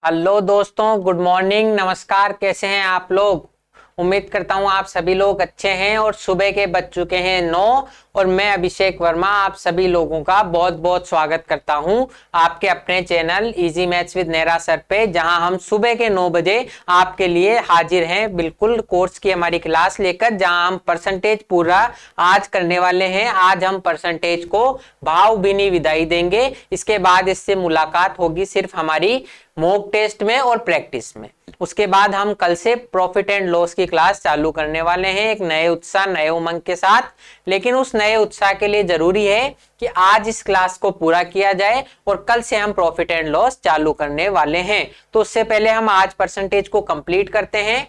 Hello दोस्तों, good morning, नमस्कार। कैसे हैं आप लोग? उम्मीद करता हूं आप सभी लोग अच्छे हैं और सुबह के बज चुके हैं 9। और मैं अभिषेक वर्मा आप सभी लोगों का बहुत बहुत स्वागत करता हूं आपके अपने channel easy maths with Nehra sir पे, जहां हम सुबह के 9 बजे आपके लिए हाजिर हैं, बिल्कुल कोर्स की हमारी क्लास लेकर, जहां हम परसेंटेज पूरा आज करने वाले हैं। आज हम परसेंटेज को भावभीनी विदाई देंगे। इसके बाद इससे मुलाकात होगी सिर्फ हमारी मॉक टेस्ट में और प्रैक्टिस में। उसके बाद हम कल से प्रॉफिट एंड लॉस की क्लास चालू करने वाले हैं, एक नए उत्साह नए उमंग के साथ। लेकिन उस नए उत्साह के लिए जरूरी है कि आज इस क्लास को पूरा किया जाए और कल से हम प्रॉफिट एंड लॉस चालू करने वाले हैं। तो उससे पहले हम आज परसेंटेज को कंप्लीट करते हैं।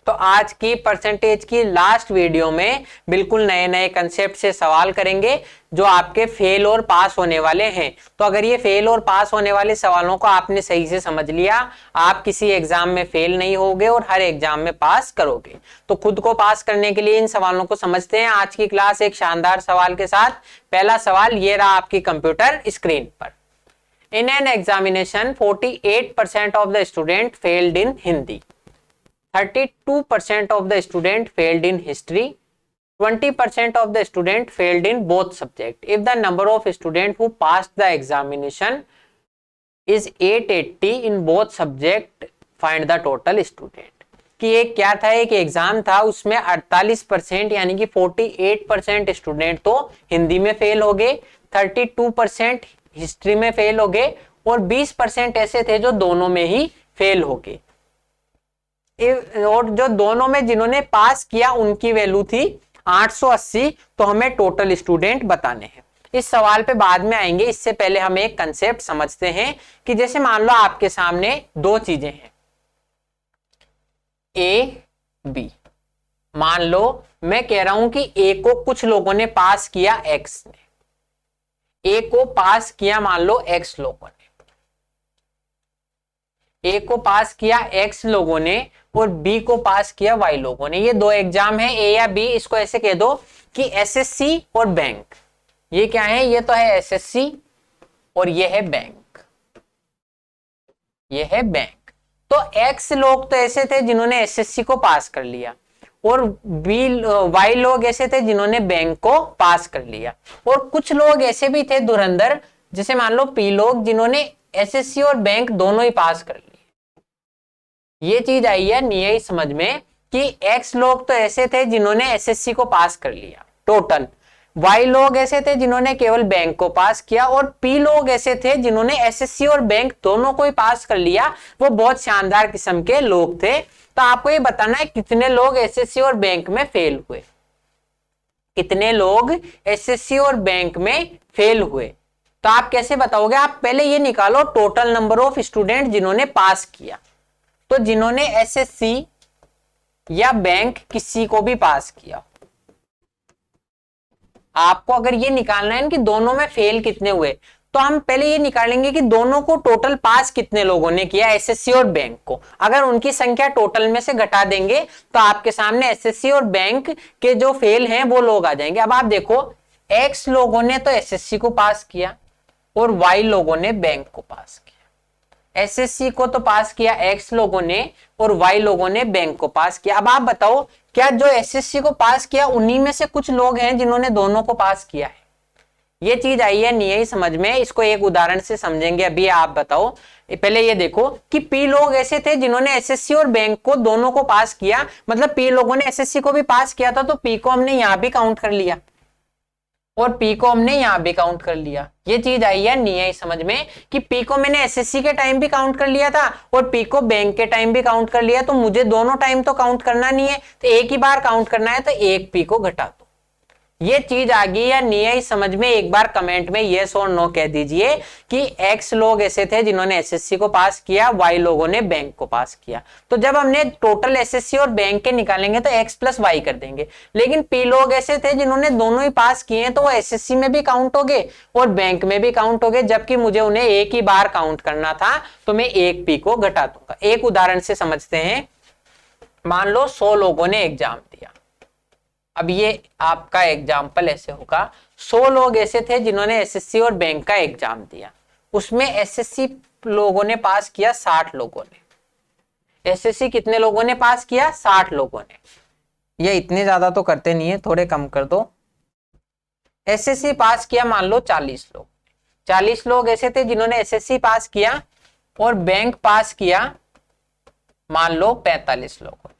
तो आज की परसेंटेज की लास्ट वीडियो में बिल्कुल नए नए कंसेप्ट से सवाल करेंगे जो आपके फेल और पास होने वाले हैं। तो अगर ये फेल और पास होने वाले सवालों को आपने सही से समझ लिया, आप किसी एग्जाम में फेल नहीं होगे और हर एग्जाम में पास करोगे। तो खुद को पास करने के लिए इन सवालों को समझते हैं आज की क्लास एक शानदार सवाल के साथ। पहला सवाल ये रहा आपकी कंप्यूटर स्क्रीन पर। In an examination 48% of the student failed in Hindi, 32% of the student failed in history, 20% of the student failed in both subject. If the number of students who passed the examination is 880 in both subject, find the total student. कि एक क्या था, एक exam था, उसमें 48% यानी कि 48% student तो हिंदी में फेल हो गए, 32% हिस्ट्री में फेल हो गए और 20% ऐसे थे जो दोनों में ही फेल हो गए। और जो दोनों में जिन्होंने पास किया उनकी वैल्यू थी 880। तो हमें टोटल स्टूडेंट बताने हैं। इस सवाल पे बाद में आएंगे, इससे पहले हम एक कंसेप्ट समझते हैं कि जैसे मान लो आपके सामने दो चीजें हैं, ए बी। मान लो मैं कह रहा हूं कि ए को कुछ लोगों ने पास किया, एक्स ने ए को पास किया, मान लो एक्स लोगों ने ए को पास किया एक्स लोगों ने और बी को पास किया वाई लोगों ने। ये दो एग्जाम है, ए या बी। इसको ऐसे कह दो कि एसएससी और बैंक। ये क्या है? ये तो है एसएससी और ये है बैंक, ये है बैंक। तो एक्स लोग तो ऐसे थे जिन्होंने एसएससी को पास कर लिया और बी वाई लोग ऐसे थे जिन्होंने बैंक को पास कर लिया। और कुछ लोग ऐसे भी थे धुरंधर, जैसे मान लो पी लोग, जिन्होंने एसएससी और बैंक दोनों ही पास कर लिया। ये चीज आई है नहीं समझ में कि एक्स लोग तो ऐसे थे जिन्होंने एसएससी को पास कर लिया टोटल, वाई लोग ऐसे थे जिन्होंने केवल बैंक को पास किया और पी लोग ऐसे थे जिन्होंने एसएससी और बैंक दोनों को ही पास कर लिया। वो बहुत शानदार किस्म के लोग थे। तो आपको ये बताना है कितने लोग एसएससी और बैंक में फेल हुए, कितने लोग एसएससी और बैंक में फेल हुए। तो आप कैसे बताओगे? आप पहले ये निकालो टोटल नंबर ऑफ स्टूडेंट जिन्होंने पास किया। तो जिन्होंने एसएससी या बैंक किसी को भी पास किया, आपको अगर ये निकालना है कि दोनों में फेल कितने हुए, तो हम पहले ये निकालेंगे कि दोनों को टोटल पास कितने लोगों ने किया, एसएससी और बैंक को। अगर उनकी संख्या टोटल में से घटा देंगे तो आपके सामने एसएससी और बैंक के जो फेल हैं वो लोग आ जाएंगे। अब आप देखो, एक्स लोगों ने तो एसएससी को पास किया और वाई लोगों ने बैंक को पास किया। एसएससी को तो पास किया एक्स लोगों ने और वाई लोगों ने बैंक को पास किया। अब आप बताओ, क्या जो एसएससी को पास किया उन्हीं में से कुछ लोग हैं जिन्होंने दोनों को पास किया है? ये चीज आई है नहीं समझ में। इसको एक उदाहरण से समझेंगे। अभी आप बताओ, पहले ये देखो कि पी लोग ऐसे थे जिन्होंने एसएससी और बैंक को दोनों को पास किया, मतलब पी लोगों ने एसएससी को भी पास किया था, तो पी को हमने यहां भी काउंट कर लिया और पी को हमने यहां भी काउंट कर लिया। ये चीज आई है नहीं है समझ में कि पी को मैंने एसएससी के टाइम भी काउंट कर लिया था और पी को बैंक के टाइम भी काउंट कर लिया। तो मुझे दोनों टाइम तो काउंट करना नहीं है, तो एक ही बार काउंट करना है, तो एक पी को घटा दो। ये चीज आ गई या नहीं आई समझ में? एक बार कमेंट में यस और नो कह दीजिए कि एक्स लोग ऐसे थे जिन्होंने एसएससी को पास किया, वाई लोगों ने बैंक को पास किया। तो जब हमने टोटल एसएससी और बैंक के निकालेंगे तो एक्स प्लस वाई कर देंगे। लेकिन पी लोग ऐसे थे जिन्होंने दोनों ही पास किए हैं, तो वो एसएससी में भी काउंट हो गए और बैंक में भी काउंट हो गए, जबकि मुझे उन्हें एक ही बार काउंट करना था, तो मैं एक पी को घटा दूंगा। एक उदाहरण से समझते हैं। मान लो 100 लोगों ने एग्जाम दिया। अब ये आपका एग्जाम्पल ऐसे होगा, 100 लोग ऐसे थे जिन्होंने एसएससी और बैंक का एग्जाम दिया उसमें एसएससी लोगों ने पास किया 60 लोगों ने। एसएससी कितने लोगों ने पास किया? 60 लोगों ने। ये इतने ज्यादा तो करते नहीं है, थोड़े कम कर दो। एसएससी पास किया मान लो 40 लोग। 40 लोग ऐसे थे जिन्होंने एसएससी पास किया, और बैंक पास किया मान लो 45 लोगों ने।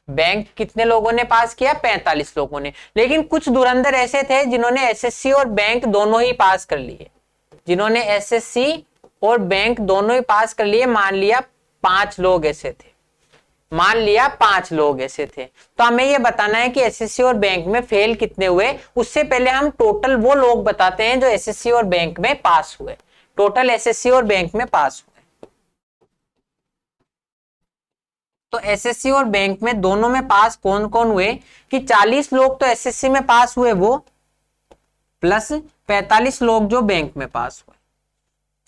बैंक कितने लोगों ने पास किया? 45 लोगों ने। लेकिन कुछ धुरंधर ऐसे थे जिन्होंने एसएससी और बैंक दोनों ही पास कर लिए। जिन्होंने एसएससी और बैंक दोनों ही पास कर लिए, मान लिया 5 लोग ऐसे थे। मान लिया 5 लोग ऐसे थे। तो हमें यह बताना है कि एसएससी और बैंक में फेल कितने हुए। उससे पहले हम टोटल वो लोग बताते हैं जो एसएससी और बैंक में पास हुए। टोटल एसएससी और बैंक में पास हुए। तो एसएससी और बैंक में दोनों में पास कौन कौन हुए? कि 40 लोग तो एसएससी में पास हुए वो, प्लस 45 लोग जो बैंक में पास हुए।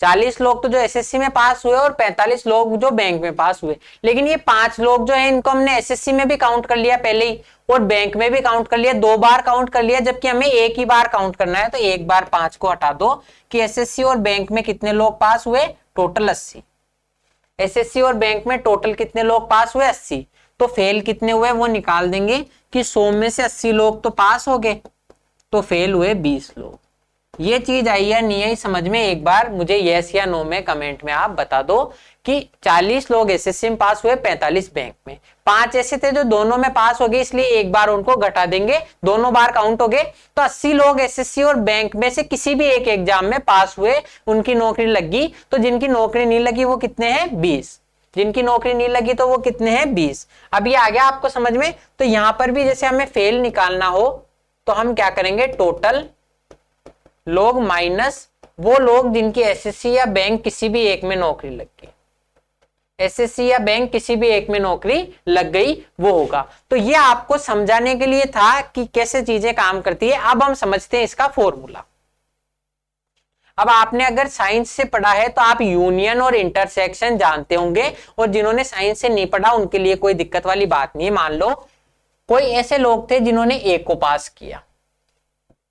40 लोग तो जो एसएससी में पास हुए और 45 लोग जो बैंक में पास हुए। लेकिन ये 5 लोग जो है इनको हमने एसएससी में भी काउंट कर लिया पहले ही, और बैंक में भी काउंट कर लिया, 2 बार काउंट कर लिया, जबकि हमें एक ही बार काउंट करना है। तो एक बार 5 को हटा दो कि एसएससी और बैंक में कितने लोग पास हुए? टोटल 80। एसएससी और बैंक में टोटल कितने लोग पास हुए? 80। तो फेल कितने हुए वो निकाल देंगे कि 100 में से 80 लोग तो पास हो गए, तो फेल हुए 20 लोग। ये चीज आई या नहीं आई समझ में? एक बार मुझे यस या नो में कमेंट में आप बता दो कि 40 लोग एसएससी में पास हुए, 45 बैंक में। 5 ऐसे थे जो दोनों में पास हो गए, इसलिए एक बार उनको घटा देंगे, दोनों बार काउंट हो गए। तो 80 लोग एसएससी और बैंक में से किसी भी एक एग्जाम में पास हुए, उनकी नौकरी लग गई। तो जिनकी नौकरी नहीं लगी वो कितने हैं? 20। जिनकी नौकरी नहीं लगी तो वो कितने हैं? 20। अब ये आ गया आपको समझ में? तो यहां पर भी जैसे हमें फेल निकालना हो तो हम क्या करेंगे? टोटल लोग माइनस वो लोग जिनकी एसएससी या बैंक किसी भी एक में नौकरी लग गई। एसएससी या बैंक किसी भी एक में नौकरी लग गई वो होगा। तो ये आपको समझाने के लिए था कि कैसे चीजें काम करती है। अब हम समझते हैं इसका फॉर्मूला। अब आपने अगर साइंस से पढ़ा है तो आप यूनियन और इंटरसेक्शन जानते होंगे, और जिन्होंने साइंस से नहीं पढ़ा उनके लिए कोई दिक्कत वाली बात नहीं है। मान लो कोई ऐसे लोग थे जिन्होंने ए को पास किया,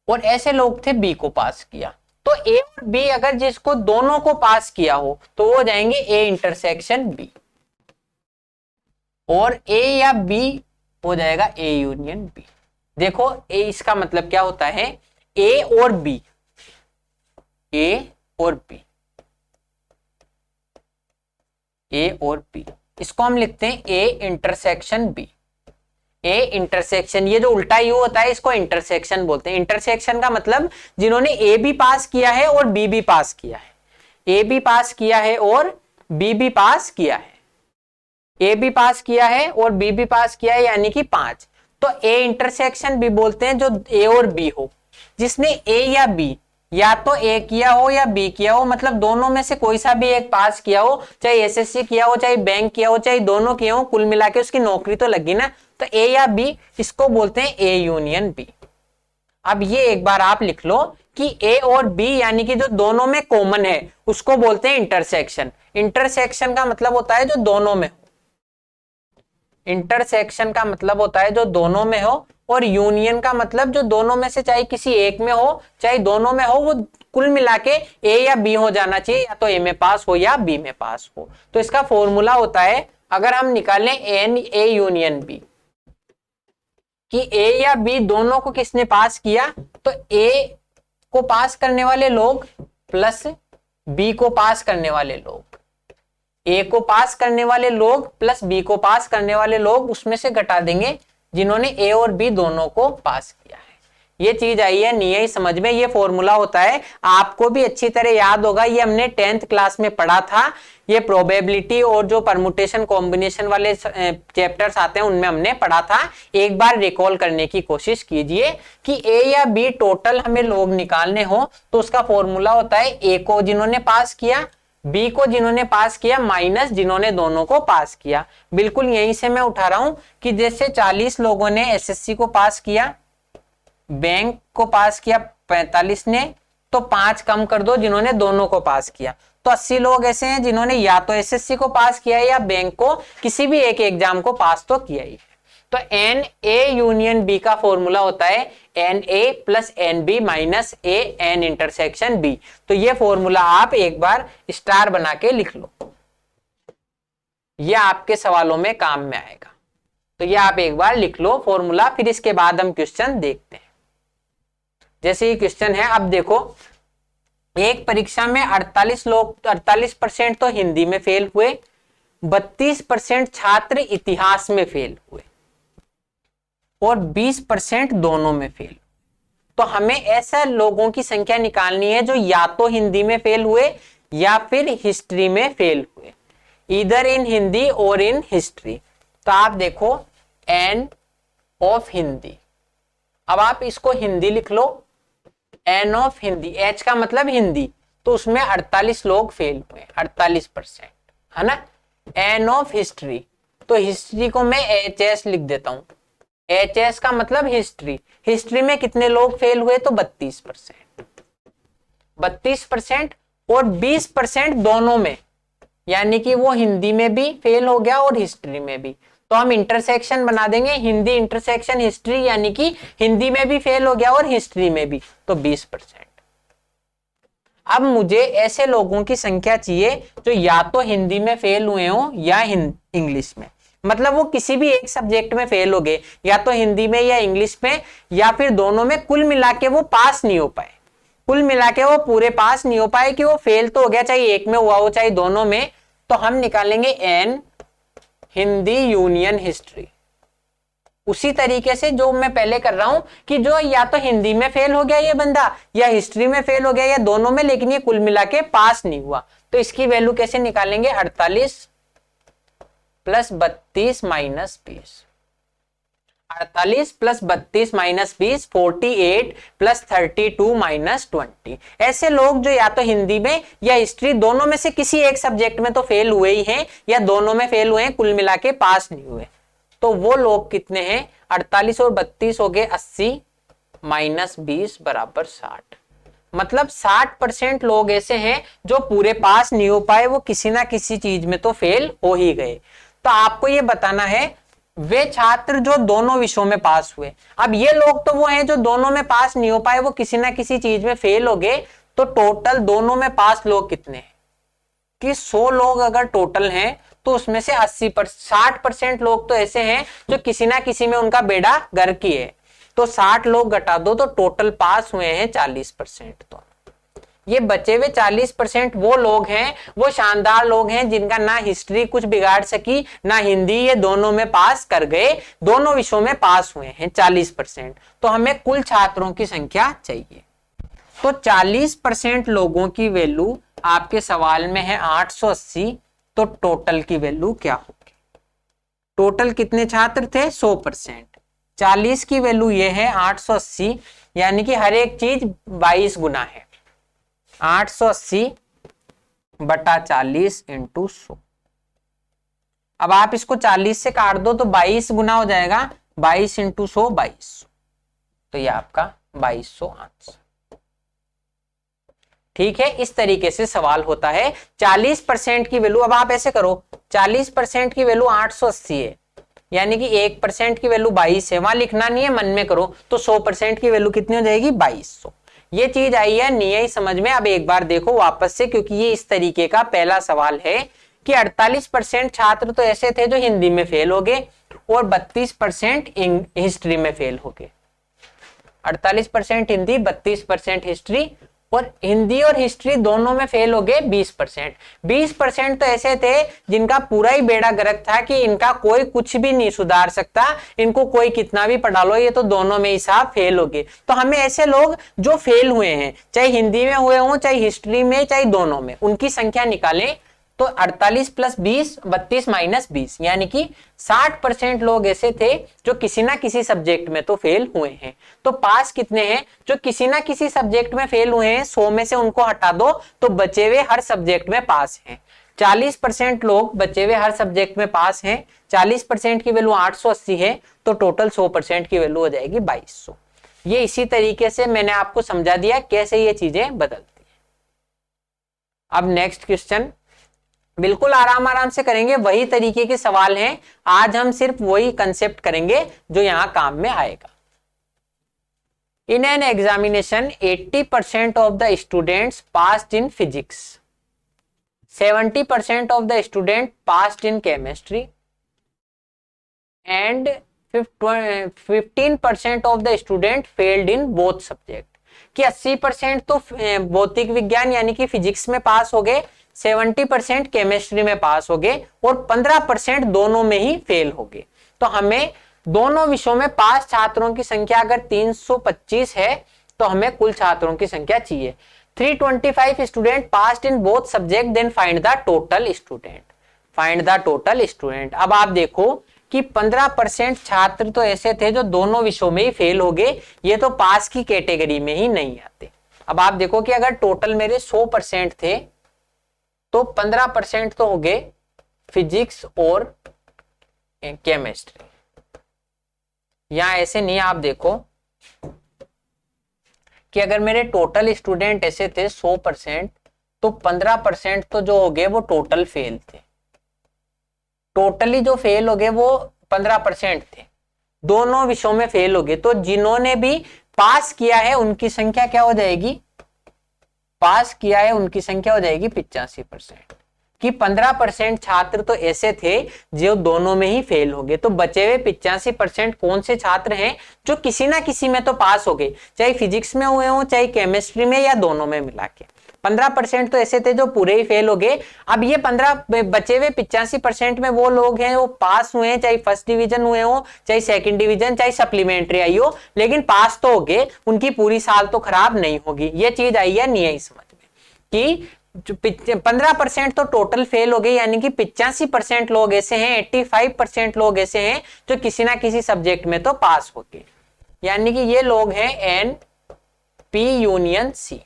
और ऐसे लोग थे बी को पास किया। तो ए और बी अगर जिसको दोनों को पास किया हो तो वो जाएंगे ए इंटरसेक्शन बी, और ए या बी हो जाएगा ए यूनियन बी। देखो ए, इसका मतलब क्या होता है? ए और बी, ए और बी, ए और बी, इसको हम लिखते हैं A intersection B. A intersection, ये जो उल्टा यू होता है इसको इंटरसेक्शन बोलते हैं। इंटरसेक्शन का मतलब जिन्होंने ए भी पास किया है और बी भी पास किया है। ए भी पास किया है और बी भी पास किया है। ए भी पास किया है और बी भी पास किया है, यानी कि 5। तो ए इंटरसेक्शन बी बोलते हैं जो ए और बी हो। जिसने ए या बी या तो ए किया हो या बी किया हो, मतलब दोनों में से कोई सा भी एक पास किया हो, चाहे एसएससी किया हो, चाहे बैंक किया हो, चाहे दोनों किया हो, कुल मिला के उसकी नौकरी तो लगी ना। तो ए या बी, इसको बोलते हैं ए यूनियन बी। अब ये एक बार आप लिख लो कि ए और बी यानी कि जो दोनों में कॉमन है उसको बोलते हैं इंटरसेक्शन। इंटरसेक्शन का मतलब होता है जो दोनों में हो। इंटरसेक्शन का मतलब होता है जो दोनों में हो, और यूनियन का मतलब जो दोनों में से चाहे किसी एक में हो चाहे दोनों में हो, वो कुल मिला के ए या बी हो जाना चाहिए, या तो ए में पास हो या बी में पास हो। तो इसका फॉर्मूला होता है, अगर हम निकालें एन ए यूनियन बी, कि ए या बी दोनों को किसने पास किया, तो ए को पास करने वाले लोग प्लस बी को पास करने वाले लोग, ए को पास करने वाले लोग प्लस बी को पास करने वाले लोग, उसमें से घटा देंगे जिन्होंने ए और बी दोनों को पास किया है। ये चीज आई है नहीं आई समझ में? ये फॉर्मूला होता है, आपको भी अच्छी तरह याद होगा, ये हमने 10th क्लास में पढ़ा था। ये प्रोबेबिलिटी और जो परमुटेशन कॉम्बिनेशन वाले चैप्टर्स आते हैं उनमें हमने पढ़ा था। एक बार रिकॉल करने की कोशिश कीजिए कि ए या बी टोटल हमें लोग निकालने हो तो उसका फॉर्मूला होता है ए को जिन्होंने पास किया, बी को जिन्होंने पास किया, माइनस जिन्होंने दोनों को पास किया। बिल्कुल यहीं से मैं उठा रहा हूं कि जैसे 40 लोगों ने एसएससी को पास किया, बैंक को पास किया 45 ने, तो 5 कम कर दो जिन्होंने दोनों को पास किया। तो 80 लोग ऐसे हैं जिन्होंने या तो एसएससी को पास किया है या बैंक को किसी भी एक एग्जाम को पास तो किया ही। तो एन ए यूनियन बी का फॉर्मूला होता है n A plus n B minus A n intersection B. तो ये फॉर्मूला आप एक बार स्टार बना के लिख लो, ये आपके सवालों में काम में आएगा। तो ये आप एक बार लिख लो फॉर्मूला, फिर इसके बाद हम क्वेश्चन देखते हैं। जैसे ये क्वेश्चन है, अब देखो एक परीक्षा में 48% तो हिंदी में फेल हुए, 32% छात्र इतिहास में फेल हुए और 20% दोनों में फेल। तो हमें ऐसा लोगों की संख्या निकालनी है जो या तो हिंदी में फेल हुए या फिर हिस्ट्री में फेल हुए, ईदर इन हिंदी और इन हिस्ट्री। तो आप देखो एन ऑफ हिंदी, अब आप इसको हिंदी लिख लो, एन ऑफ हिंदी, एच का मतलब हिंदी, तो उसमें 48 लोग फेल हुए, 48%, है ना। एन ऑफ हिस्ट्री, तो हिस्ट्री को मैं एच एस लिख देता हूं, एच एस का मतलब हिस्ट्री, हिस्ट्री में कितने लोग फेल हुए, तो 32%, 32% और 20% दोनों में, यानी कि वो हिंदी में भी फेल हो गया और हिस्ट्री में भी। तो हम इंटरसेक्शन बना देंगे, हिंदी इंटरसेक्शन हिस्ट्री, यानी कि हिंदी में भी फेल हो गया और हिस्ट्री में भी, तो 20%। अब मुझे ऐसे लोगों की संख्या चाहिए जो या तो हिंदी में फेल हुए हो या इंग्लिश में, मतलब वो किसी भी एक सब्जेक्ट में फेल हो गए, या तो हिंदी में या इंग्लिश में या फिर दोनों में, कुल मिला के वो पास नहीं हो पाए, कुल मिला के वो पूरे पास नहीं हो पाए कि वो फेल तो हो गया, चाहे एक में हुआ हो चाहे दोनों में। तो हम निकालेंगे एन हिंदी यूनियन हिस्ट्री, उसी तरीके से जो मैं पहले कर रहा हूं कि जो या तो हिंदी में फेल हो गया ये बंदा या हिस्ट्री में फेल हो गया या दोनों में, लेकिन ये कुल मिला के पास नहीं हुआ। तो इसकी वैल्यू कैसे निकालेंगे, 48 plus 32 minus 20, 48 plus 32 minus 20, 48 plus 32 minus 20। ऐसे लोग जो या तो हिंदी में या हिस्ट्री दोनों में से किसी एक सब्जेक्ट में तो फेल हुए ही हैं या दोनों में फेल हुए हैं, कुल मिला के पास नहीं हुए। तो वो लोग कितने हैं, 48 और 32 हो गए 80 माइनस 20 बराबर 60, मतलब 60% लोग ऐसे हैं जो पूरे पास नहीं हो पाए, वो किसी ना किसी चीज में तो फेल हो ही गए। तो आपको ये बताना है वे छात्र जो दोनों विषयों में पास हुए। अब ये लोग तो वो हैं जो दोनों में पास नहीं हो पाए, वो किसी ना किसी चीज में फेल हो गए। तो टोटल दोनों में पास लोग कितने हैं कि 100 लोग अगर टोटल हैं तो उसमें से 60% लोग तो ऐसे हैं जो किसी ना किसी में उनका बेड़ा गर्क ही है। तो 60 लोग घटा दो तो टोटल पास हुए हैं 40%। तो ये बचे हुए 40% वो लोग हैं, वो शानदार लोग हैं जिनका ना हिस्ट्री कुछ बिगाड़ सकी ना हिंदी, ये दोनों में पास कर गए, दोनों विषयों में पास हुए हैं 40%। तो हमें कुल छात्रों की संख्या चाहिए। तो 40% लोगों की वैल्यू आपके सवाल में है 880। तो टोटल की वैल्यू क्या होगी, टोटल कितने छात्र थे 100%, 40 की वैल्यू ये है 880, यानी कि हर एक चीज 22 गुना है, 880 बटा 40 इंटू 100। अब आप इसको 40 से काट दो तो 22 गुना हो जाएगा, 22 इंटू 100 2200। तो ये आपका 2200 आंसर। ठीक है, इस तरीके से सवाल होता है। 40% की वैल्यू, अब आप ऐसे करो 40% की वैल्यू 880 है, यानी कि 1% की वैल्यू 22 है, वहां लिखना नहीं है, मन में करो। तो 100% की वैल्यू कितनी हो जाएगी 2200। ये चीज आई है नहीं आई समझ में। अब एक बार देखो वापस से, क्योंकि ये इस तरीके का पहला सवाल है कि 48% छात्र तो ऐसे थे जो हिंदी में फेल हो गए और 32% हिस्ट्री में फेल हो गए। 48% हिंदी, 32% हिस्ट्री, और हिंदी और हिस्ट्री दोनों में फेल हो गए 20%। 20% तो ऐसे थे जिनका पूरा ही बेड़ा गर्क था कि इनका कोई कुछ भी नहीं सुधार सकता, इनको कोई कितना भी पढ़ा लो ये तो दोनों में ही साहब फेल हो गए। तो हमें ऐसे लोग जो फेल हुए हैं, चाहे हिंदी में हुए हों चाहे हिस्ट्री में चाहे दोनों में, उनकी संख्या निकालें। तो 48 प्लस 20, 32 माइनस 20, यानी कि 60% लोग ऐसे थे जो किसी ना किसी सब्जेक्ट में तो फेल हुए हैं। तो पास कितने हैं, जो किसी ना किसी सब्जेक्ट में फेल हुए हैं 100 में से उनको हटा दो तो बचे हुए हर सब्जेक्ट में पास हैं। 40% लोग बचे हुए हर सब्जेक्ट में पास हैं। 40% की वैल्यू 880 है, तो टोटल 100% की वैल्यू हो जाएगी 2200। ये इसी तरीके से मैंने आपको समझा दिया कैसे ये चीजें बदलती है। अब नेक्स्ट क्वेश्चन, बिल्कुल आराम आराम से करेंगे, वही तरीके के सवाल हैं। आज हम सिर्फ वही कंसेप्ट करेंगे जो यहां काम में आएगा। In an examination 80% of the students passed in physics, 70% of the student passed in chemistry and 15% of the student failed in both subject। कि 80% तो भौतिक विज्ञान यानी कि फिजिक्स में पास हो गए, 70% केमिस्ट्री में पास हो गए और 15% दोनों में ही फेल हो गए। तो हमें दोनों विषयों में पास छात्रों की संख्या अगर 325 है तो हमें कुल छात्रों की संख्या चाहिए 325 student passed in both subject, then find the total student, find the total student. अब आप देखो कि 15% छात्र तो ऐसे थे जो दोनों विषयों में ही फेल हो गए, ये तो पास की कैटेगरी में ही नहीं आते। अब आप देखो कि अगर टोटल मेरे 100% थे तो 15% तो हो गए फिजिक्स और केमिस्ट्री। यहां ऐसे नहीं, आप देखो कि अगर मेरे टोटल स्टूडेंट ऐसे थे 100% तो 15% तो जो हो गए वो टोटल फेल थे, टोटली जो फेल हो गए वो 15% थे, दोनों विषयों में फेल हो गए। तो जिन्होंने भी पास किया है उनकी संख्या क्या हो जाएगी, पास किया है उनकी संख्या हो जाएगी 85%। कि 15% छात्र तो ऐसे थे जो दोनों में ही फेल हो गए। तो बचे हुए 85% कौन से छात्र हैं जो किसी ना किसी में तो पास हो गए, चाहे फिजिक्स में हुए हो चाहे केमिस्ट्री में या दोनों में मिला के। 15% तो ऐसे थे जो पूरे ही फेल हो गए। अब ये 15 बचे हुए 85% में वो लोग हैं वो पास हुए हैं, चाहे फर्स्ट डिवीजन हुए हो चाहे सेकंड डिवीजन चाहे सप्लीमेंट्री आई हो, लेकिन पास तो हो गए, उनकी पूरी साल तो खराब नहीं होगी। ये चीज आई है नहीं आई समझ में कि 15% तो टोटल फेल हो गए, यानी कि 85% लोग ऐसे हैं, 85% लोग ऐसे हैं जो किसी ना किसी सब्जेक्ट में तो पास हो गए, यानी कि ये लोग हैं n P union C,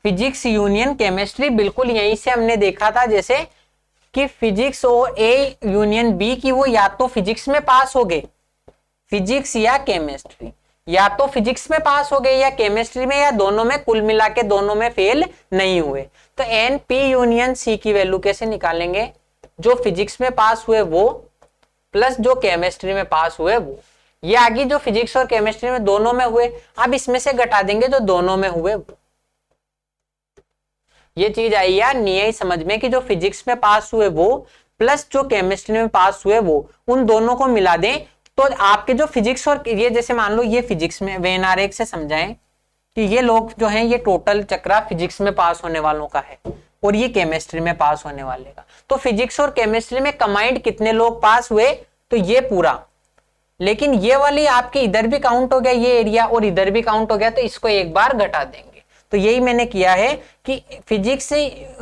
physics union chemistry. बिल्कुल यहीं से हमने देखा था जैसे कि फिजिक्स और ए यूनियन बी की वो या तो फिजिक्स में पास हो गए, फिजिक्स या केमिस्ट्री, या तो फिजिक्स में पास हो गए या केमिस्ट्री में, या दोनों में, कुल मिला के दोनों में फेल नहीं हुए। तो एन पी यूनियन सी की वैल्यू कैसे निकालेंगे, जो फिजिक्स में पास हुए वो प्लस जो केमिस्ट्री में पास हुए वो। ये आगे जो फिजिक्स और केमिस्ट्री में दोनों में हुए, अब इसमें से घटा देंगे जो दोनों में हुए वो। ये चीज आई या नहीं आई समझ में कि जो फिजिक्स में पास हुए वो प्लस जो केमिस्ट्री में पास हुए वो, उन दोनों को मिला दें तो आपके जो फिजिक्स और ये, जैसे मान लो ये फिजिक्स में वेन आरेख से समझाएं कि ये लोग जो हैं ये टोटल चक्रा फिजिक्स में पास होने वालों का है और ये केमिस्ट्री में पास होने वाले का। तो फिजिक्स और केमिस्ट्री में कंबाइंड कितने लोग पास हुए, तो ये पूरा, लेकिन ये वाली आपके इधर भी काउंट हो गया ये एरिया और इधर भी काउंट हो गया, तो इसको एक बार घटा देंगे। तो यही मैंने किया है कि फिजिक्स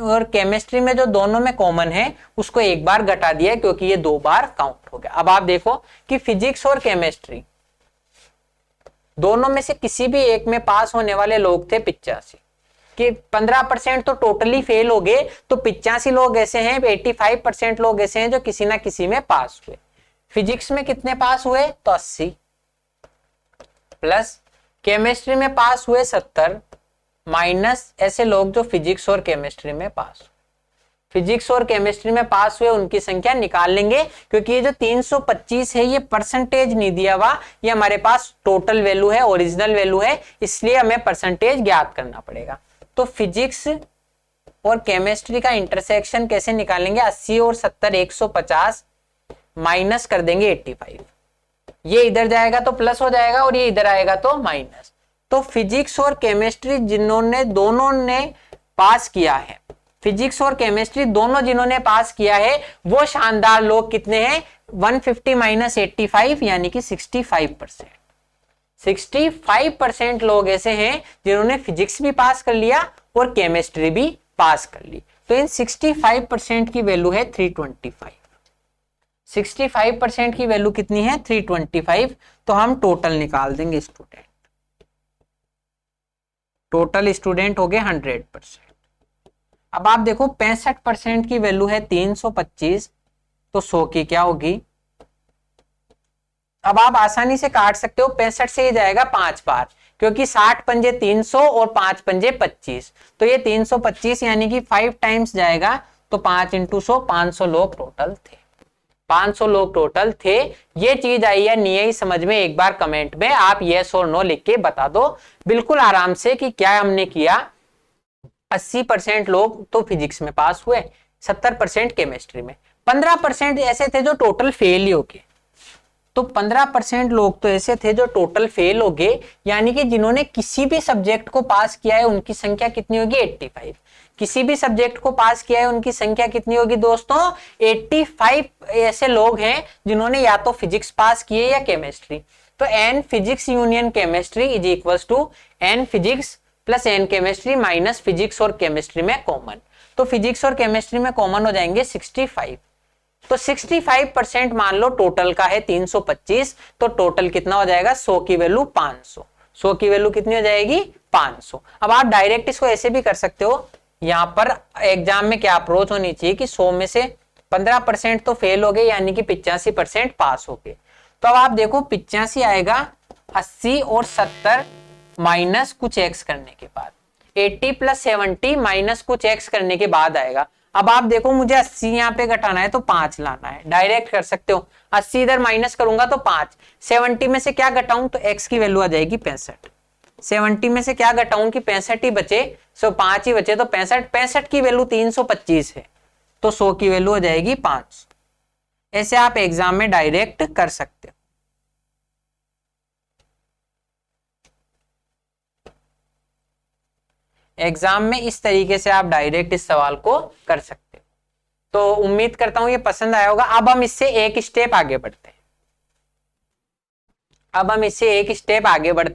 और केमिस्ट्री में जो दोनों में कॉमन है उसको एक बार घटा दिया क्योंकि ये 2 बार काउंट हो गया। अब आप देखो कि फिजिक्स और केमिस्ट्री दोनों में से किसी भी एक में पास होने वाले लोग थे 85, कि 15% तो टोटली फेल हो गए, तो 85 लोग ऐसे हैं, 85% लोग ऐसे हैं जो किसी ना किसी में पास हुए। फिजिक्स में कितने पास हुए, तो 80 प्लस केमिस्ट्री में पास हुए 70 माइनस ऐसे लोग जो फिजिक्स और केमिस्ट्री में पास हुए। फिजिक्स और केमिस्ट्री में पास हुए उनकी संख्या निकाल लेंगे, क्योंकि ये जो 325 है ये परसेंटेज नहीं दिया हुआ, ये हमारे पास टोटल वैल्यू है, ओरिजिनल वैल्यू है, इसलिए हमें परसेंटेज ज्ञात करना पड़ेगा। तो फिजिक्स और केमिस्ट्री का इंटरसेक्शन कैसे निकालेंगे, 80 और 70 150 माइनस कर देंगे 85, ये इधर जाएगा तो प्लस हो जाएगा और ये इधर आएगा तो माइनस। तो फिजिक्स और केमिस्ट्री दोनों ने पास किया है, फिजिक्स और केमिस्ट्री दोनों जिन्होंने पास किया है वो शानदार लोग कितने हैं, 150 माइनस 85 यानी कि 65%। 65% लोग ऐसे हैं जिन्होंने फिजिक्स भी पास कर लिया और केमिस्ट्री भी पास कर ली। तो इन 65% की वैल्यू है 325। 65% की वैल्यू कितनी है, 325। तो हम टोटल निकाल देंगे स्टूडेंट, टोटल स्टूडेंट हो गए 100%। अब आप देखो 65% की वैल्यू है 325, तो 100 की क्या होगी, अब आप आसानी से काट सकते हो, 65 से ये जाएगा 5 बार, क्योंकि 60 पंजे 300 और 5 पंजे 25, तो ये 325 यानी कि 5 टाइम्स जाएगा तो 5 इंटू 100, 500 लोग टोटल थे। 500 लोग टोटल थे। ये चीज आई या नहीं आई समझ में, एक बार कमेंट में आप यस और नो लिख के बता दो बिल्कुल आराम से कि क्या हमने किया। 80% लोग तो फिजिक्स में पास हुए, 70% केमिस्ट्री में, 15% ऐसे थे जो टोटल फेल ही हो गए। तो 15% लोग तो ऐसे थे जो टोटल फेल हो गए, यानी कि जिन्होंने किसी भी सब्जेक्ट को पास किया है उनकी संख्या कितनी होगी 85। किसी भी सब्जेक्ट को पास किया है उनकी संख्या कितनी होगी दोस्तों 85 ऐसे लोग हैं जिन्होंने या तो फिजिक्स पास किए या केमिस्ट्री। तो n physics union chemistry is equals to n physics plus n chemistry minus physics और केमिस्ट्री में कॉमन। तो फिजिक्स और केमिस्ट्री में कॉमन हो जाएंगे 65। तो 65% मान लो टोटल का है 325, तो टोटल कितना हो जाएगा 100 की वैल्यू 500। 100 की वैल्यू कितनी हो जाएगी 500। अब आप डायरेक्ट इसको ऐसे भी कर सकते हो, यहां पर एग्जाम में क्या अप्रोच होनी चाहिए कि 100 में से 15% तो फेल हो गए, यानी कि 85% पास हो गए। तो अब आप देखो 85 आएगा 80 और 70 माइनस कुछ एक्स करने के बाद, 80 प्लस 70 माइनस कुछ एक्स करने के बाद आएगा। अब आप देखो मुझे 80 यहाँ पे घटाना है तो 5 लाना है, डायरेक्ट कर सकते हो। 80 इधर माइनस करूंगा तो 5, 70 में से क्या घटाऊं तो x की वैल्यू आ जाएगी 65। 70 में से क्या घटाऊं कि 65 ही बचे, सो 5 ही बचे, तो 65 की वैल्यू 325 है, तो 100 की वैल्यू हो जाएगी 5। ऐसे आप एग्जाम में डायरेक्ट कर सकते हो। एग्जाम में इस तरीके से आप डायरेक्ट इस सवाल को कर सकते हो। तो उम्मीद करता हूं ये पसंद आया होगा। अब हम इससे एक स्टेप आगे बढ़ते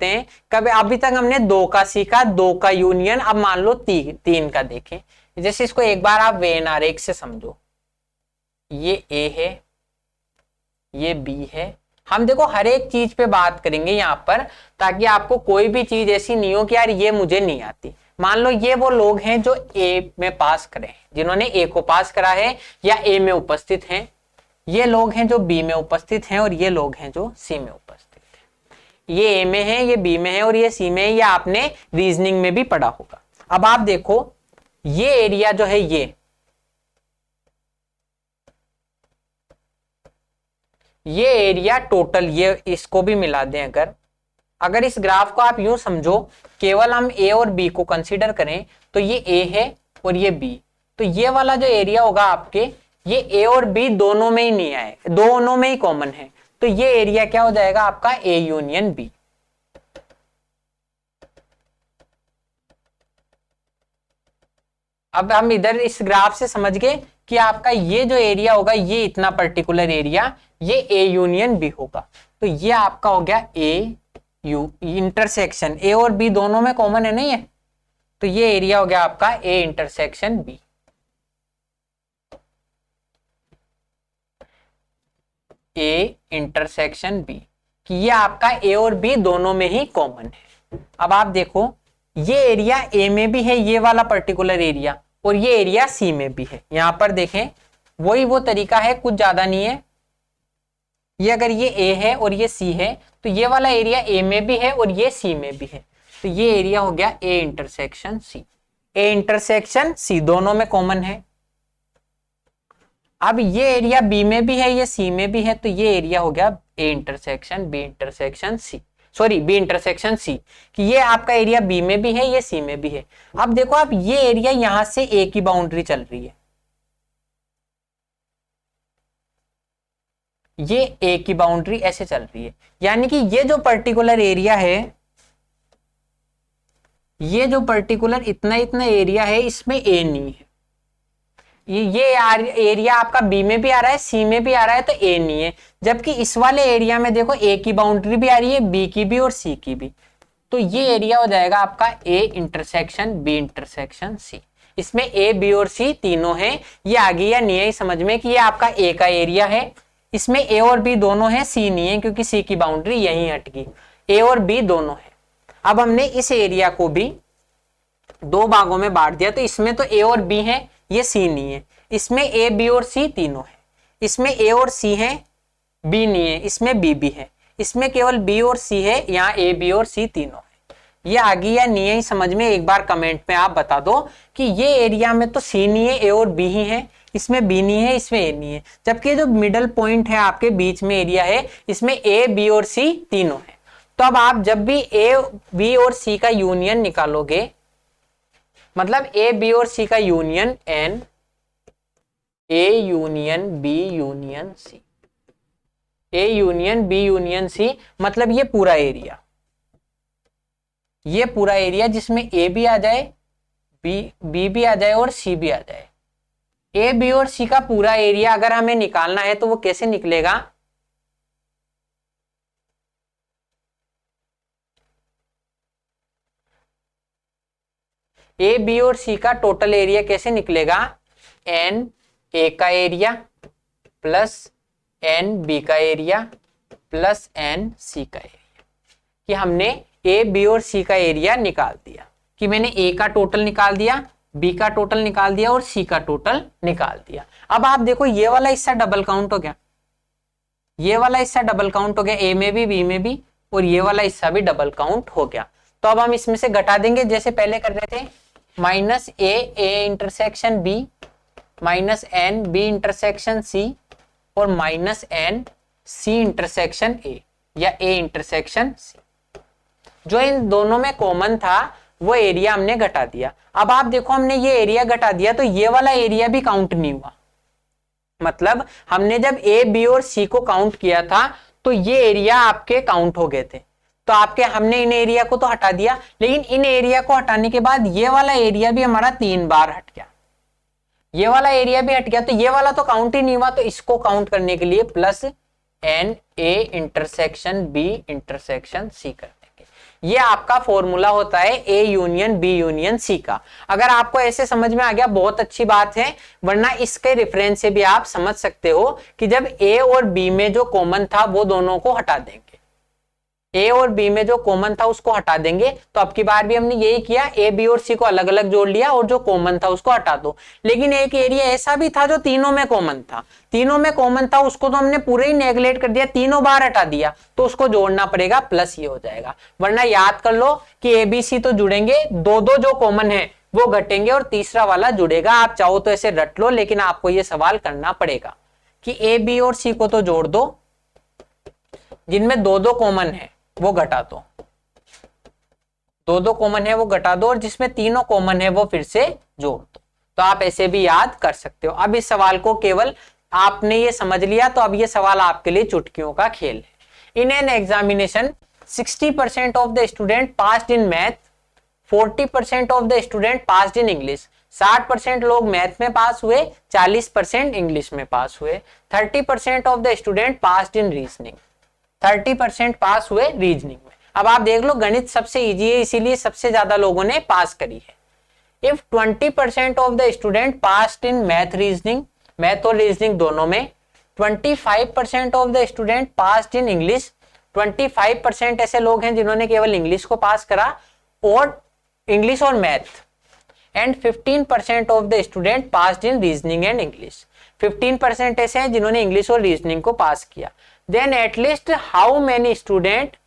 हैं। कभी अभी तक हमने 2 का सीखा, 2 का यूनियन, अब मान लो 3 का देखें। जैसे इसको एक बार आप वेन आरेख से समझो, ये A है, ये B है। हम देखो हर एक चीज पे बात करेंगे यहाँ पर, ताकि आपको कोई भी चीज ऐसी नहीं हो कि यार ये मुझे नहीं आती। मान लो ये वो लोग हैं जो A में पास करे, जिन्होंने A को पास करा है या A में उपस्थित हैं। ये लोग हैं जो B में उपस्थित हैं और ये लोग हैं जो C में उपस्थित हैं। ये A में है, ये B में है और ये C में है। ये आपने रीजनिंग में भी पढ़ा होगा। अब आप देखो ये एरिया जो है, ये एरिया टोटल, ये इसको भी मिला दें। अगर इस ग्राफ को आप यूं समझो, केवल हम A और B को कंसीडर करें, तो ये A है और ये B, तो ये वाला जो एरिया होगा आपके, ये A और B दोनों में ही नहीं आए, दोनों में ही कॉमन है, तो ये एरिया क्या हो जाएगा आपका A यूनियन B। अब हम इधर इस ग्राफ से समझ गए कि आपका ये जो एरिया होगा, ये इतना पर्टिकुलर एरिया, ये A यूनियन B होगा। तो ये आपका हो गया A इंटरसेक्शन, A और B दोनों में कॉमन है नहीं है, तो ये एरिया हो गया आपका A intersection B। A intersection B कि ये आपका A और B दोनों में ही कॉमन है। अब आप देखो ये एरिया A में भी है, ये वाला पर्टिकुलर एरिया, और ये एरिया C में भी है। यहां पर देखें वही वो तरीका है, कुछ ज्यादा नहीं है। ये अगर ये A है और ये C है, तो ये वाला एरिया A में भी है और ये C में भी है, तो ये एरिया हो गया A intersection C। A intersection C दोनों में कॉमन है। अब ये एरिया B में भी है, ये C में भी है, तो ये एरिया हो गया A intersection B intersection C, sorry B intersection C, कि ये आपका एरिया B में भी है, ये C में भी है। अब देखो आप ये एरिया यहां से A की बाउंड्री चल रही है, ये A की बाउंड्री ऐसे चल रही है, यानी कि ये जो पर्टिकुलर एरिया है, ये जो पर्टिकुलर इतना एरिया है, इसमें A नहीं है। ये एरिया आपका B में भी आ रहा है, C में भी आ रहा है, तो A नहीं है। जबकि इस वाले एरिया में देखो A की बाउंड्री भी आ रही है, B की भी और C की भी, तो ये एरिया हो जाएगा आपका A intersection B intersection C। इसमें A B और C तीनों हैं। ये आ गई या नहीं है समझ में कि ये आपका A का एरिया है, इसमें A और B दोनों हैं, C नहीं है क्योंकि C की बाउंड्री यहीं हट गई, A और B दोनों है। अब हमने इस एरिया को भी 2 भागों में बांट दिया, तो इसमें तो A और B है, ये C नहीं है। इसमें A B और C तीनों है, इसमें A और C है, B नहीं है, इसमें B भी है, इसमें केवल B और C है, यहाँ A B और C तीनों है। ये आ गई या नहीं है समझ में, एक बार कमेंट में आप बता दो कि ये एरिया में तो सी नहीं है, ए और बी ही है, इसमें बी नहीं है, इसमें ए नहीं है, जबकि जो मिडल पॉइंट है आपके बीच में एरिया है, इसमें ए बी और सी तीनों है। तो अब आप जब भी ए बी और सी का यूनियन निकालोगे, मतलब ए बी और सी का union n, A union B union C, A union B union C, मतलब ये पूरा एरिया, ये पूरा एरिया जिसमें ए भी आ जाए, बी भी आ जाए और सी भी आ जाए, ए बी और सी का पूरा एरिया अगर हमें निकालना है तो वो कैसे निकलेगा, ए बी और सी का टोटल एरिया कैसे निकलेगा, एन ए का एरिया प्लस एन बी का एरिया प्लस एन सी का एरिया, कि हमने ए बी और सी का एरिया निकाल दिया, कि मैंने ए का टोटल निकाल दिया, बी का टोटल निकाल दिया और सी का टोटल निकाल दिया। अब आप देखो ये वाला हिस्सा डबल काउंट हो गया, ये वाला हिस्सा डबल काउंट हो गया, ए में भी बी में भी, और ये वाला हिस्सा भी डबल काउंट हो गया। तो अब हम इसमें से घटा देंगे जैसे पहले कर रहे थे, minus A intersection B, minus N B intersection C, और minus N C intersection A, या ए इंटरसेक्शन सी। जो इन दोनों में कॉमन था वो एरिया हमने घटा दिया। अब आप देखो हमने ये एरिया घटा दिया तो ये वाला एरिया भी काउंट नहीं हुआ, मतलब हमने जब ए बी और सी को काउंट किया था तो ये एरिया आपके काउंट हो गए थे, तो आपके हमने इन एरिया को तो हटा दिया, लेकिन इन एरिया को हटाने के बाद ये वाला एरिया भी हमारा 3 बार हट गया, ये वाला एरिया भी हट गया, तो ये वाला तो काउंट ही नहीं हुआ। तो इसको काउंट करने के लिए plus n A intersection B intersection C कर देंगे। ये आपका फॉर्मूला होता है A union B union C का। अगर आपको ऐसे समझ में आ गया बहुत अच्छी बात है, वरना इसके रेफरेंस से भी आप समझ सकते हो कि जब ए और बी में जो कॉमन था वो दोनों को हटा देंगे, ए और बी में जो कॉमन था उसको हटा देंगे। तो अब की बार भी हमने यही किया, ए बी और सी को अलग अलग जोड़ लिया और जो कॉमन था उसको हटा दो। लेकिन एक एरिया ऐसा भी था जो तीनों में कॉमन था, तीनों में कॉमन था उसको तो हमने पूरे ही नेगलेक्ट कर दिया, तीनों बार हटा दिया, तो उसको जोड़ना पड़ेगा, प्लस ये हो जाएगा। वरना याद कर लो कि ए बी सी तो जुड़ेंगे, दो दो जो कॉमन है वो घटेंगे और तीसरा वाला जुड़ेगा। आप चाहो तो ऐसे रट लो, लेकिन आपको ये सवाल करना पड़ेगा कि ए बी और सी को तो जोड़ दो, जिनमें दो दो कॉमन है वो घटा दो, दो दो कॉमन है वो घटा दो, और जिसमें तीनों कॉमन है वो फिर से जोड़ दो। तो आप ऐसे भी याद कर सकते हो। अब इस सवाल को केवल आपने ये समझ लिया तो अब ये सवाल आपके लिए चुटकियों का खेल है। In an examination 60% of the student passed in math, 40% of the student passed in English. 60% लोग मैथ में पास हुए, 40% इंग्लिश में पास हुए। 30% of the student passed in reasoning, 30% पास हुए रीजनिंग में। अब आप देख लो गणित सबसे इजी है, इसीलिए सबसे ज्यादा लोगों ने पास करी है। If 20% of the student passed in math reasoning, math और रीजनिंग दोनों में, 25% of the student passed in English, 25% ऐसे लोग हैं जिन्होंने केवल इंग्लिश को पास करा, और इंग्लिश और math, and 15% of the student passed in reasoning and English, 15% ऐसे हैं जिन्होंने इंग्लिश और रीजनिंग को पास किया। Then at least how many student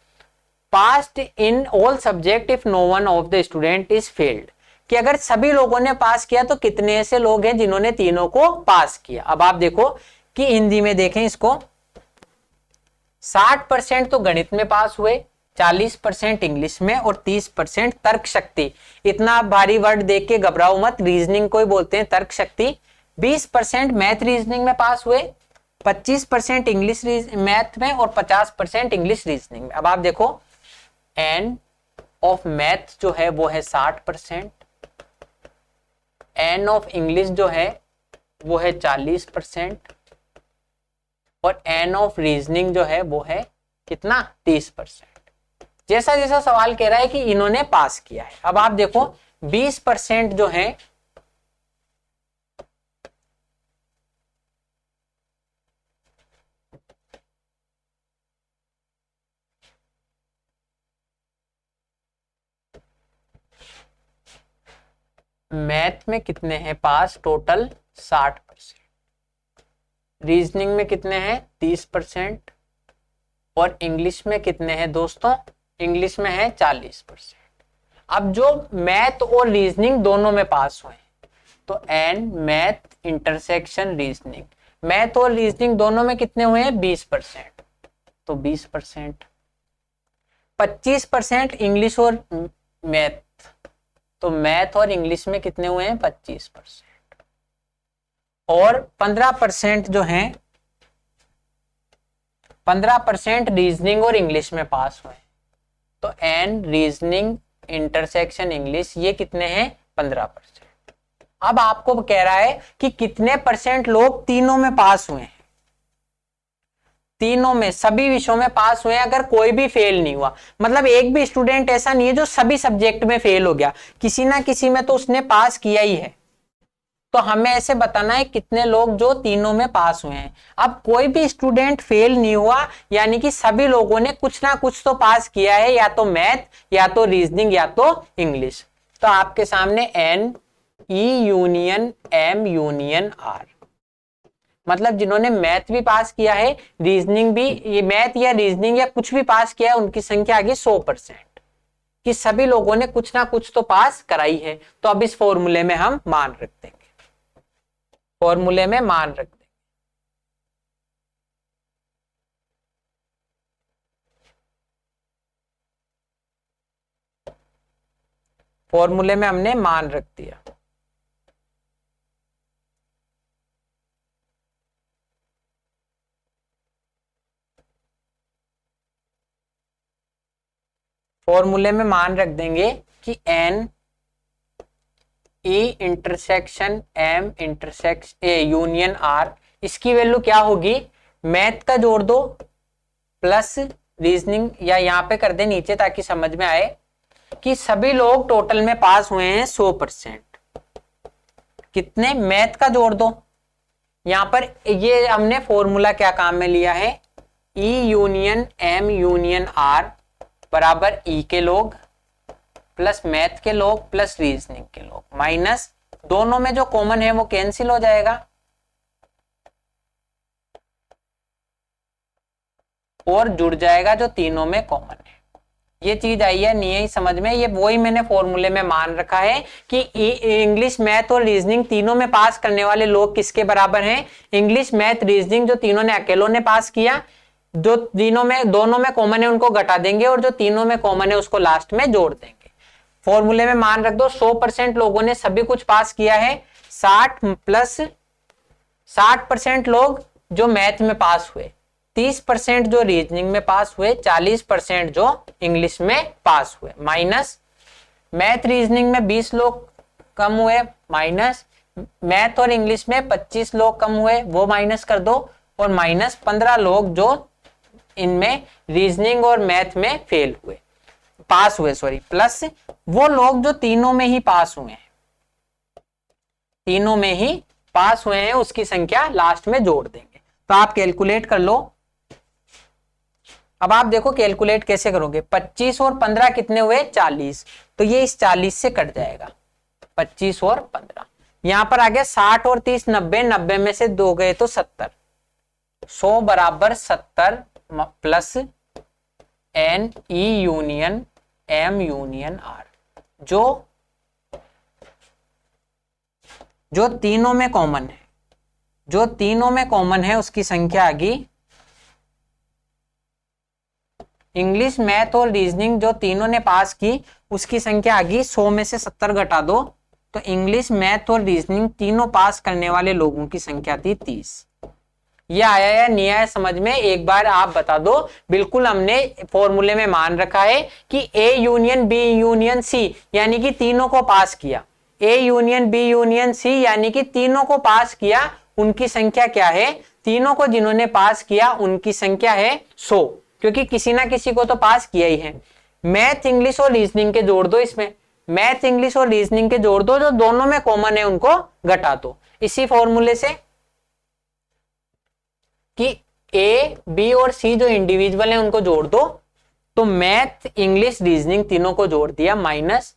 passed in all subject if no one of the student is failed, कि अगर सभी लोगों ने पास किया तो कितने ऐसे लोग हैं जिन्होंने तीनों को पास किया। अब आप देखो कि हिंदी में देखें इसको, 60% तो गणित में पास हुए, 40% इंग्लिश में और 30% तर्क शक्ति। इतना भारी वर्ड देख के घबराओ मत, रीजनिंग को ही बोलते हैं तर्क शक्ति। 20% मैथ रीजनिंग में पास हुए, 25% इंग्लिश मैथ में और 50% इंग्लिश रीजनिंग में। अब आप देखो एन ऑफ मैथ जो है वो है 60%, एन ऑफ इंग्लिश जो है वो है 40%, और एन ऑफ रीजनिंग जो है वो है कितना, 30%। जैसा जैसा सवाल कह रहा है कि इन्होंने पास किया है। अब आप देखो 20% जो है मैथ में कितने हैं पास, टोटल 60%, रीजनिंग में कितने हैं 30%, और इंग्लिश में कितने हैं दोस्तों, इंग्लिश में है 40%। अब जो मैथ और रीजनिंग दोनों में पास हुए, तो n math intersection reasoning, math और रीजनिंग दोनों में कितने हुए हैं 20%, तो 20%। 25% इंग्लिश और मैथ, तो मैथ और इंग्लिश में कितने हुए हैं 25%। और 15% जो हैं 15% रीजनिंग और इंग्लिश में पास हुए, तो एन रीजनिंग इंटरसेक्शन इंग्लिश ये कितने हैं 15%। अब आपको कह रहा है कि कितने परसेंट लोग तीनों में पास हुए हैं, तीनों में सभी विषयों में पास हुए हैं, अगर कोई भी फेल नहीं हुआ, मतलब एक भी स्टूडेंट ऐसा नहीं है जो सभी सब्जेक्ट में फेल हो गया, किसी ना किसी में तो उसने पास किया ही है। तो हमें ऐसे बताना है कितने लोग जो तीनों में पास हुए हैं। अब कोई भी स्टूडेंट फेल नहीं हुआ, यानी कि सभी लोगों ने कुछ ना कुछ तो पास किया है, या तो मैथ या तो रीजनिंग या तो इंग्लिश। तो आपके सामने n E union M union R, मतलब जिन्होंने मैथ भी पास किया है, रीजनिंग भी, ये मैथ या रीजनिंग या कुछ भी पास किया है, उनकी संख्या आ गई 100%, कि सभी लोगों ने कुछ ना कुछ तो पास कराई है। तो अब इस फॉर्मूले में हम मान रख देंगे, फॉर्मूले में मान रख देंगे। फॉर्मूले में हमने मान रख दिया। फॉर्मूले में मान रख देंगे कि n E intersection M intersection A union R, इसकी वैल्यू क्या होगी, मैथ का जोड़ दो प्लस रीजनिंग, या यहां पे कर दे नीचे ताकि समझ में आए कि सभी लोग टोटल में पास हुए हैं 100%, कितने मैथ का जोड़ दो, यहां पर ये हमने फॉर्मूला क्या काम में लिया है, E union M union R बराबर ई के लोग प्लस मैथ के लोग प्लस रीजनिंग के लोग, माइनस दोनों में जो कॉमन है वो कैंसिल हो जाएगा, और जुड़ जाएगा जो तीनों में कॉमन है। ये चीज आई है नहीं आई समझ में, ये वही मैंने फॉर्मूले में मान रखा है कि इंग्लिश मैथ और रीजनिंग तीनों में पास करने वाले लोग किसके बराबर हैं, इंग्लिश मैथ रीजनिंग जो तीनों ने अकेलों ने पास किया, जो तीनों में दोनों में कॉमन है उनको घटा देंगे, और जो तीनों में कॉमन है उसको लास्ट में जोड़ देंगे। फॉर्मूले में मान रख दो 100% लोगों ने सभी कुछ पास किया है, 60 प्लस 60% लोग जो मैथ में पास हुए, 30% जो रीजनिंग में पास हुए, 40% जो इंग्लिश में पास हुए, माइनस मैथ रीजनिंग में 20 लोग कम हुए, माइनस मैथ और इंग्लिश में 25 लोग कम हुए, वो माइनस कर दो, और माइनस 15 लोग जो इनमें रीजनिंग और मैथ में फेल हुए, पास हुए सॉरी, प्लस वो लोग जो तीनों में ही पास हुए हैं, तीनों में ही पास हुए हैं, उसकी संख्या लास्ट में जोड़ देंगे। तो आप कैलकुलेट कर लो। अब आप देखो कैलकुलेट कैसे करोगे, 25 और 15 कितने हुए 40, तो ये इस 40 से कट जाएगा, 25 और 15, यहां पर आ गया 60 और 30 90, 90 में से 2 गए तो 70, 100 बराबर 70 plus n E union M union R, जो तीनों में कॉमन है, जो तीनों में कॉमन है उसकी संख्या आ गई, इंग्लिश मैथ और रीजनिंग जो तीनों ने पास की उसकी संख्या आ गई, 100 में से 70 घटा दो, तो इंग्लिश मैथ और रीजनिंग तीनों पास करने वाले लोगों की संख्या थी 30। ये आया या नहीं आया समझ में, एक बार आप बता दो। बिल्कुल हमने फॉर्मूले में मान रखा है कि A union B union C, यानी कि तीनों को पास किया, A union B union C यानी कि तीनों को पास किया, उनकी संख्या क्या है, तीनों को जिन्होंने पास किया उनकी संख्या है 100, क्योंकि किसी ना किसी को तो पास किया ही है। मैथ इंग्लिश और रीजनिंग के जोड़ दो, इसमें मैथ इंग्लिश और रीजनिंग के जोड़ दो, जो दोनों में कॉमन है उनको घटा दो, इसी फॉर्मूले से कि ए बी और सी जो इंडिविजुअल है उनको जोड़ दो, तो मैथ इंग्लिश रीजनिंग तीनों को जोड़ दिया, माइनस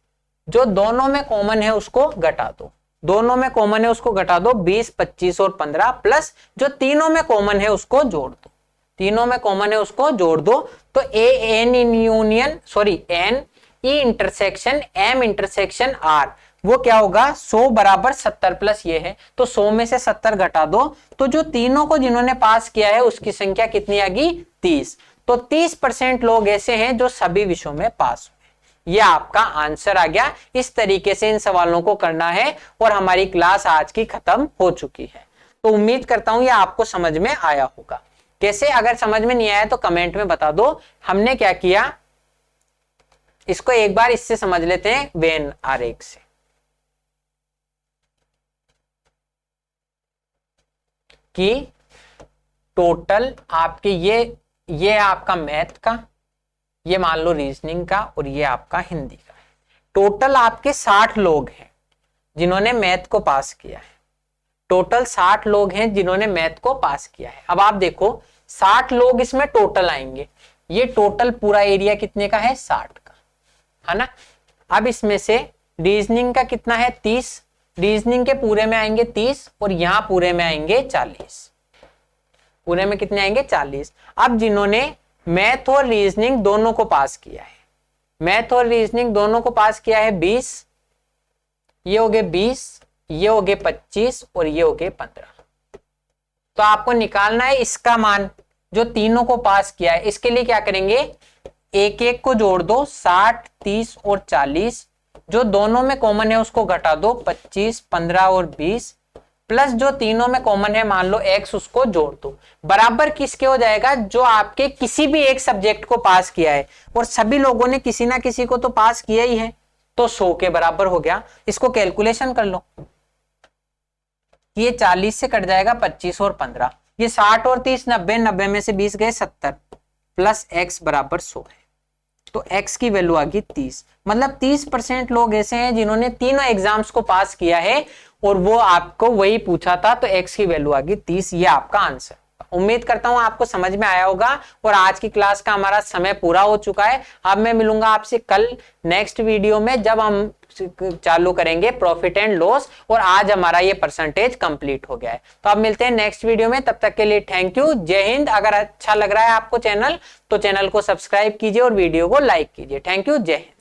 जो दोनों में कॉमन है उसको घटा दो, दोनों में कॉमन है उसको घटा दो, 20 25 और 15 प्लस जो तीनों में कॉमन है उसको जोड़ दो, तीनों में कॉमन है उसको जोड़ दो, तो A N in union sorry N E intersection M intersection R, वो क्या होगा 100 बराबर 70 प्लस ये है, तो 100 में से 70 घटा दो, तो जो तीनों को जिन्होंने पास किया है उसकी संख्या कितनी आ गई 30। तो 30% लोग ऐसे हैं जो सभी विषयों में पास हुए। ये आपका आंसर आ गया। इस तरीके से इन सवालों को करना है और हमारी क्लास आज की खत्म हो चुकी है। तो उम्मीद करता हूं ये आपको समझ में आया होगा। कैसे, अगर समझ में नहीं आया तो कमेंट में बता दो। हमने क्या किया, इसको एक बार इससे समझ लेते हैं, वेन आरेख से। कि टोटल आपके ये आपका मैथ का, ये मान लो रीजनिंग का, और ये आपका हिंदी का है। टोटल आपके 60 लोग हैं जिन्होंने मैथ को पास किया है। टोटल 60 लोग हैं जिन्होंने मैथ को पास किया है। अब आप देखो 60 लोग इसमें टोटल आएंगे। ये टोटल पूरा एरिया कितने का है 60 का, है ना। अब इसमें से रीजनिंग का कितना है 30, रीजनिंग के पूरे में आएंगे 30 और यहां पूरे में आएंगे 40। पूरे में कितने आएंगे 40। अब जिन्होंने मैथ और रीजनिंग दोनों को पास किया है, मैथ और रीजनिंग दोनों को पास किया है 20, ये हो गए 20, ये हो गए 25 और ये हो गए 15। तो आपको निकालना है इसका मान, जो तीनों को पास किया है। इसके लिए क्या करेंगे, एक एक को जोड़ दो, 60, 30 और 40। जो दोनों में कॉमन है उसको घटा दो, 25, 15 और 20, प्लस जो तीनों में कॉमन है मान लो x, उसको जोड़ दो। बराबर किसके हो जाएगा, जो आपके किसी भी एक सब्जेक्ट को पास किया है, और सभी लोगों ने किसी ना किसी को तो पास किया ही है, तो 100 के बराबर हो गया। इसको कैलकुलेशन कर लो, ये 40 से कट जाएगा 25 और 15, ये 60 और 30 90, 90 में से 20 गए 70, प्लस x बराबर 100 है। तो x की वैल्यू आ गई 30। मतलब 30% लोग ऐसे हैं जिन्होंने तीनों एग्जाम्स को पास किया है, और वो आपको वही पूछा था, तो x की वैल्यू आ गई 30। ये आपका आंसर। उम्मीद करता हूं आपको समझ में आया होगा। और आज की क्लास का हमारा समय पूरा हो चुका है। अब मैं मिलूंगा आपसे कल नेक्स्ट वीडियो में, जब हम चालू करेंगे प्रॉफिट एंड लॉस, और आज हमारा ये परसेंटेज कंप्लीट हो गया है। तो अब मिलते हैं नेक्स्ट वीडियो में, तब तक के लिए थैंक यू, जय हिंद। अगर अच्छा लग रहा है आपको चैनल, तो चैनल को सब्सक्राइब कीजिए और वीडियो को लाइक कीजिए। थैंक यू, जय हिंद।